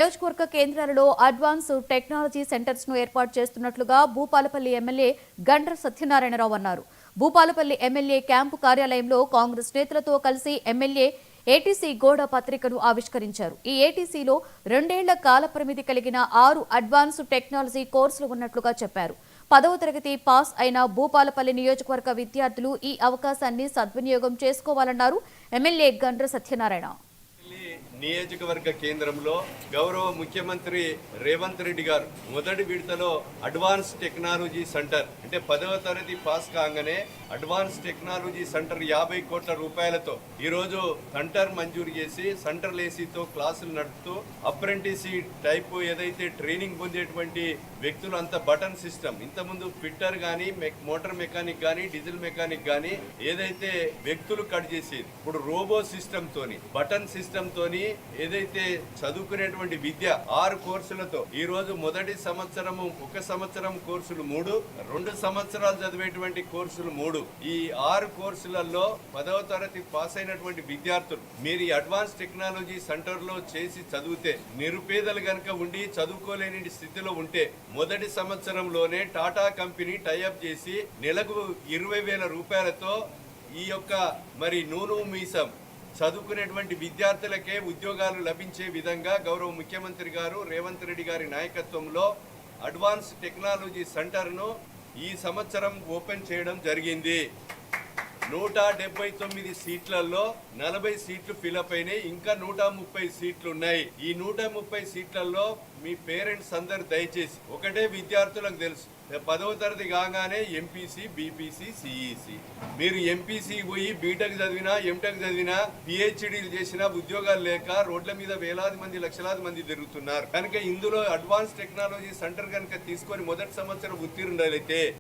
నియోజకవర్గ కేంద్రాలలో advance technology centres ను ఏర్పాటు చేస్తున్నట్లుగా భూపాలపల్లి ఎమ్మెల్యే గండ్ర సత్యనారాయణరావు అన్నారు. భూపాలపల్లి ఎమ్మెల్యే క్యాంపు కార్యాలయంలో కాంగ్రెస్ నేతలతో కలిసి ఎమ్మెల్యే ఏటీసీ గోడ పత్రికను ఆవిష్కరించారు. ఈ ఏటీసీలో 2 ఏళ్ల కాల పరిమితి కలిగిన 6 అడ్వాన్స్ టెక్నాలజీ కోర్సులు ఉన్నట్లుగా చెప్పారు. 10వ తరగతి పాస్ అయిన భూపాలపల్లి నియోజకవర్గ విద్యార్థులు ఈ అవకాశాన్ని సద్వినియోగం చేసుకోవాలన్నారు ఎమ్మెల్యే గండ్ర సత్యనారాయణ. నియోజకవర్గ కేంద్రంలో గౌరవ ముఖ్యమంత్రి రేవంత్ రెడ్డి గారు మొదటి విడతలో అడ్వాన్స్ టెక్నాలజీ సెంటర్ అంటే 10వ తరగతి పాస్ కాగానే అడ్వాన్స్ టెక్నాలజీ సెంటర్ 50 కోట్ల రూపాయలతో ఈరోజు సెంటర్ మంజూరు చేసి సెంట్రల్ ఏసీతో క్లాసులు నడుపుతూ అప్రెంటిసీ టైపు ఏదైతే ట్రైనింగ్ పొందేటువంటి వ్యక్తులు అంత బటన్ సిస్టమ్ ఇంతకుముందు ఫిట్టర్ కానీ మోటార్ మెకానిక్ కానీ డీజిల్ మెకానిక్ కానీ ఏదైతే వ్యక్తులు కట్ చేసేది ఇప్పుడు రోబో సిస్టమ్ తోని బటన్ సిస్టమ్ తోని ఏదైతే చదువుకునేటువంటి విద్య 6 కోర్సులతో ఈ రోజు మొదటి సంవత్సరము 1 సంవత్సరం కోర్సులు 3, 2 సంవత్సరాలు చదివేటువంటి కోర్సులు 3. ఈ 6 కోర్సులలో 10వ తరగతి పాస్ అయినటువంటి విద్యార్థులు మీరు ఈ అడ్వాన్స్ టెక్నాలజీ సెంటర్ లో చేసి చదివితే నిరుపేదలు గనక ఉండి చదువుకోలేని స్థితిలో ఉంటే మొదటి సంవత్సరంలోనే టాటా కంపెనీ టైఅప్ చేసి నెలకు 20,000 రూపాయలతో ఈ యొక్క మరి నూనె మీసం చదువుకునేటువంటి విద్యార్థులకే ఉద్యోగాలు లభించే విధంగా గౌరవ ముఖ్యమంత్రి గారు రేవంత్ రెడ్డి గారి నాయకత్వంలో అడ్వాన్స్ టెక్నాలజీ సెంటర్ను ఈ సంవత్సరం ఓపెన్ చేయడం జరిగింది. 179 సీట్లలో 40 సీట్లు ఫిలప్ అయినాయి. ఇంకా 130 సీట్లు ఉన్నాయి. ఈ 130 సీట్లలో మీ పేరెంట్స్ అందరు దయచేసి ఒకటే విద్యార్థులకు తెలుసు 10వ తరగతి కాగానే ఎంపీసీ, బీపీసీ, సిఈసి మీరు ఎంపీసీ పోయి బీటెక్ చదివినా ఎంటెక్ చదివినా పిహెచ్డీలు చేసినా ఉద్యోగాలు లేక రోడ్ల మీద వేలాది మంది లక్షలాది మంది తిరుగుతున్నారు. కనుక ఇందులో అడ్వాన్స్ టెక్నాలజీ సెంటర్ కనుక తీసుకొని మొదటి సంవత్సరం ఉత్తీర్ణులైతే